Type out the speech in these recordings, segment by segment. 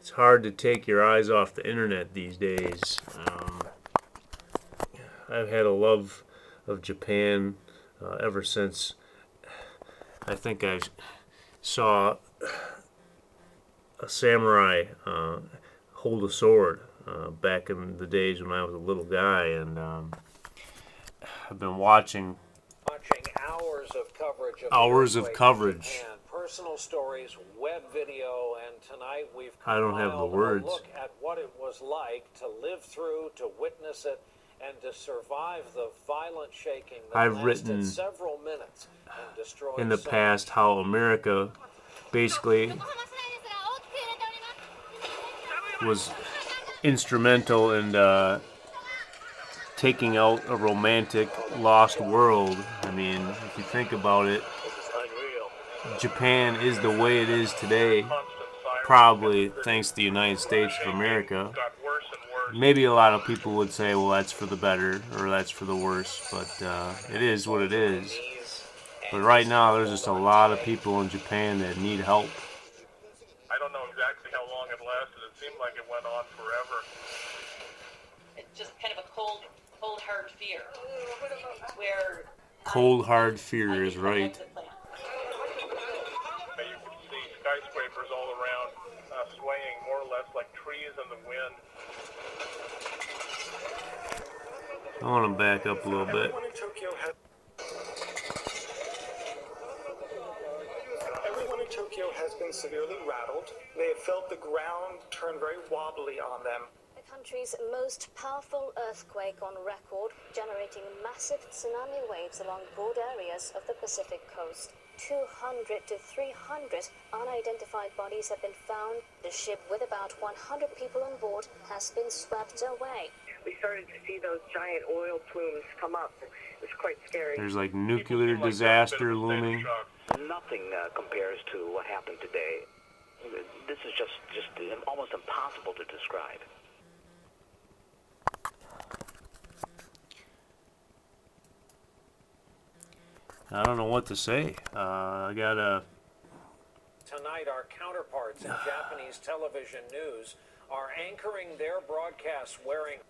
it's hard to take your eyes off the internet these days. I've had a love of Japan ever since I think I saw a samurai hold a sword back in the days when I was a little guy, and I've been watching hours of coverage. Japan, personal stories, web video, and tonight we've I don't have the words. A look at what it was like to live through, to witness it, and to survive the violent shaking that I've lasted written several minutes and destroyed in the past how America basically was instrumental in taking out a romantic lost world. I mean, if you think about it, Japan is the way it is today, probably thanks to the United States of America. Maybe a lot of people would say, well, that's for the better or that's for the worse, but it is what it is. But right now, there's just a lot of people in Japan that need help. I don't know exactly how long it lasted. It seemed like it went on forever. It's just kind of a cold, hard fear. Where cold, hard fear is right. You can see skyscrapers all around, swaying more or less like trees in the wind. I want to back up a little bit. Everyone in Tokyo has been severely rattled. They have felt the ground turn very wobbly on them. The country's most powerful earthquake on record, generating massive tsunami waves along broad areas of the Pacific coast. 200 to 300 unidentified bodies have been found. The ship with about 100 people on board has been swept away. We started to see those giant oil plumes come up. It was quite scary. There's like nuclear disaster looming. Nothing compares to what happened today. This is just almost impossible to describe. I don't know what to say. I gotta. Tonight, our counterparts in Japanese television news are anchoring their broadcasts wearing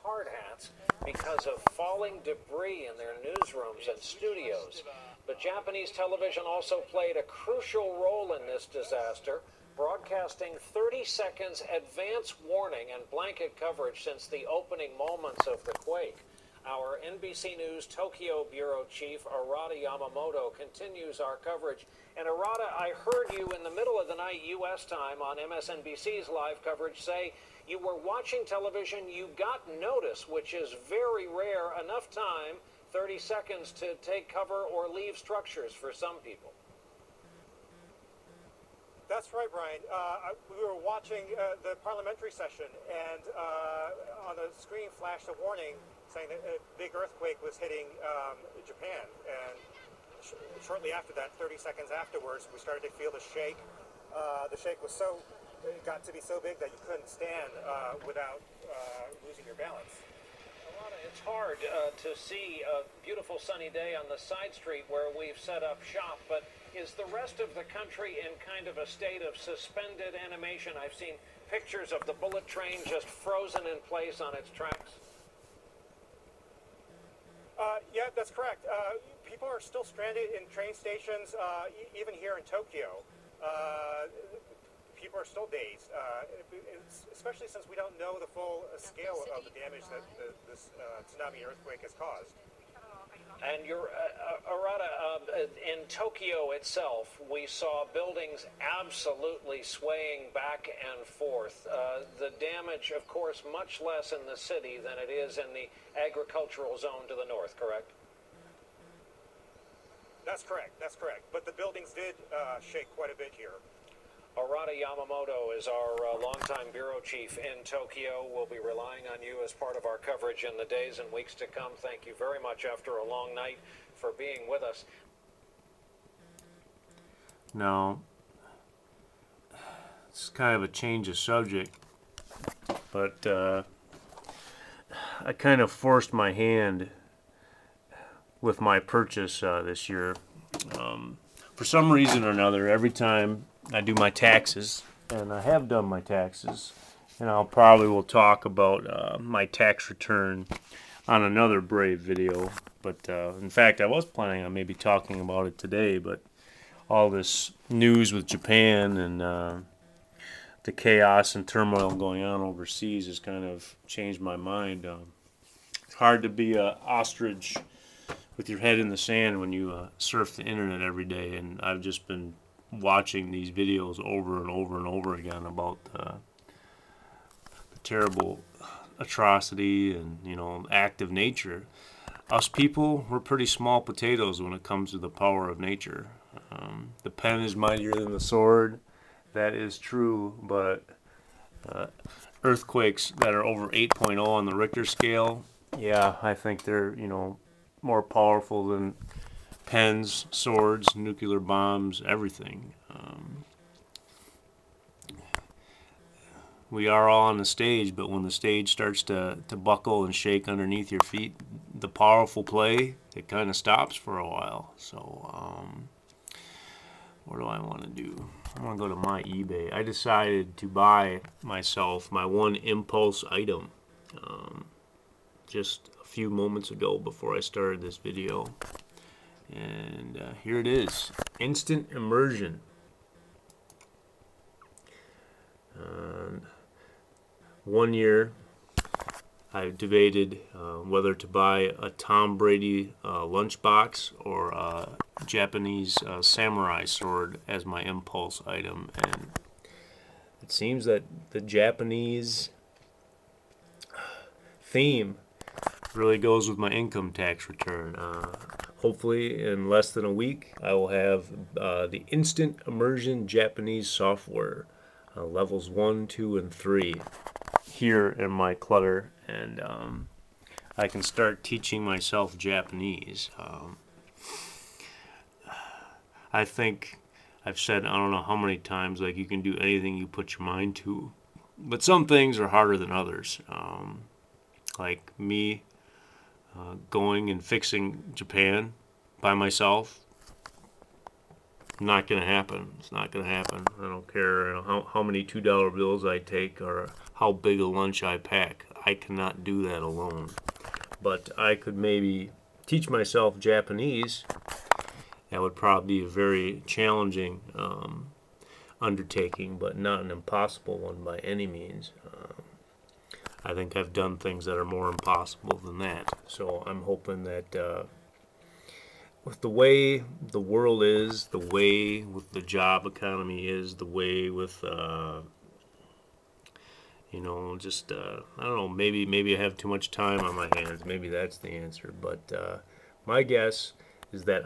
hard hats because of falling debris in their newsrooms and studios. But Japanese television also played a crucial role in this disaster, broadcasting 30 seconds advance warning and blanket coverage since the opening moments of the quake. Our NBC News Tokyo Bureau Chief Arata Yamamoto continues our coverage. And Arata, I heard you in the middle of the night U.S. time on MSNBC's live coverage say you were watching television, you got notice, which is very rare, enough time, 30 seconds to take cover or leave structures for some people. That's right, Brian. We were watching the parliamentary session, and on the screen flashed a warning saying that a big earthquake was hitting Japan. And shortly after that, 30 seconds afterwards, we started to feel the shake. The shake was it got to be so big that you couldn't stand without losing your balance. It's hard to see a beautiful sunny day on the side street where we've set up shop, but is the rest of the country in kind of a state of suspended animation? I've seen pictures of the bullet train just frozen in place on its tracks. Yeah, that's correct. People are still stranded in train stations, even here in Tokyo. People are still dazed, especially since we don't know the full scale of the damage that this tsunami earthquake has caused. And Arata, in Tokyo itself, we saw buildings absolutely swaying back and forth. The damage, of course, much less in the city than it is in the agricultural zone to the north, correct? That's correct. But the buildings did shake quite a bit here. Arata Yamamoto is our longtime bureau chief in Tokyo. We'll be relying on you as part of our coverage in the days and weeks to come. Thank you very much after a long night for being with us. Now, it's kind of a change of subject, but I kind of forced my hand with my purchase this year. for some reason or another, every time I do my taxes, and I have done my taxes, and I'll probably will talk about my tax return on another Brave video. But in fact, I was planning on maybe talking about it today, but all this news with Japan and the chaos and turmoil going on overseas has kind of changed my mind. It's hard to be an ostrich with your head in the sand when you surf the internet every day, and I've just been watching these videos over and over and over again about the terrible atrocity and, you know, act of nature. Us people, we're pretty small potatoes when it comes to the power of nature. The pen is mightier than the sword. That is true, but earthquakes that are over 8.0 on the Richter scale, yeah, I think they're, you know, more powerful than pens, swords, nuclear bombs, everything. We are all on the stage, but when the stage starts to buckle and shake underneath your feet, the powerful play, it kind of stops for a while. So, what do I want to do? I want to go to my eBay. I decided to buy myself my one impulse item just a few moments ago before I started this video. And here it is. Instant immersion. 1 year I debated whether to buy a Tom Brady lunchbox or a Japanese samurai sword as my impulse item, and it seems that the Japanese theme really goes with my income tax return. Hopefully in less than a week I will have the instant immersion Japanese software levels 1, 2, and 3 here in my clutter, and I can start teaching myself Japanese. I think I've said, I don't know how many times, like, you can do anything you put your mind to, but some things are harder than others. Like me going and fixing Japan by myself, not going to happen. It's not going to happen. I don't care how many $2 bills I take or how big a lunch I pack. I cannot do that alone. But I could maybe teach myself Japanese. That would probably be a very challenging undertaking, but not an impossible one by any means. I think I've done things that are more impossible than that. So I'm hoping that with the way the world is, the way with the job economy is, the way with, you know, just, I don't know, maybe I have too much time on my hands. Maybe that's the answer. But my guess is that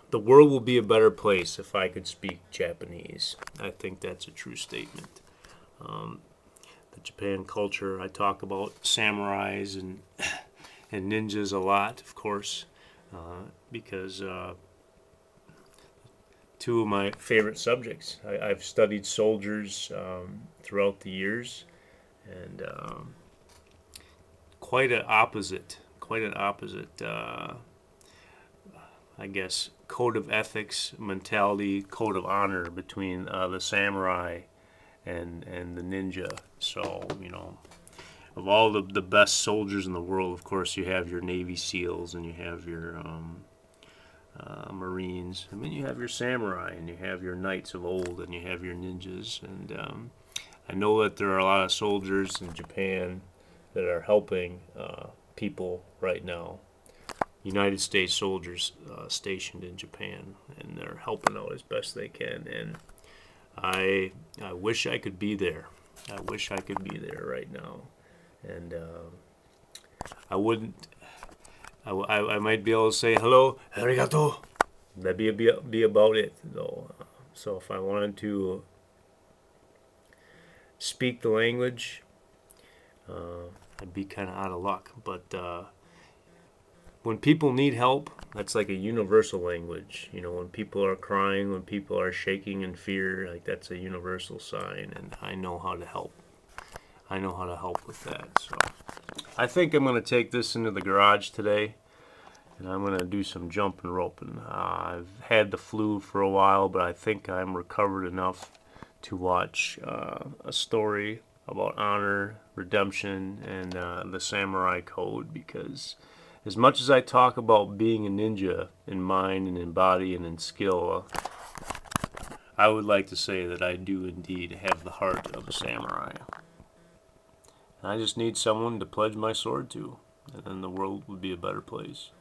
the world will be a better place if I could speak Japanese. I think that's a true statement. The Japan culture, I talk about samurais and ninjas a lot, of course, because two of my favorite subjects. I've studied soldiers throughout the years, and quite an opposite, I guess, code of ethics, mentality, code of honor between the samurai and the ninja. So, you know, of all the best soldiers in the world, of course, you have your Navy SEALs and you have your Marines. I mean, you have your samurai and you have your knights of old and you have your ninjas. And I know that there are a lot of soldiers in Japan that are helping people right now. United States soldiers stationed in Japan, and they're helping out as best they can. And I wish I could be there. I wish I could be there right now. And I wouldn't. I might be able to say hello, arigato. That'd be about it, though. So if I wanted to speak the language, I'd be kind of out of luck. But when people need help, that's like a universal language. You know, when people are crying, when people are shaking in fear, like, that's a universal sign, and I know how to help. I know how to help with that. So I think I'm going to take this into the garage today, and I'm going to do some jumping roping. I've had the flu for a while, but I think I'm recovered enough to watch a story about honor, redemption, and the samurai code, because as much as I talk about being a ninja in mind and in body and in skill, I would like to say that I do indeed have the heart of a samurai. I just need someone to pledge my sword to, and then the world would be a better place.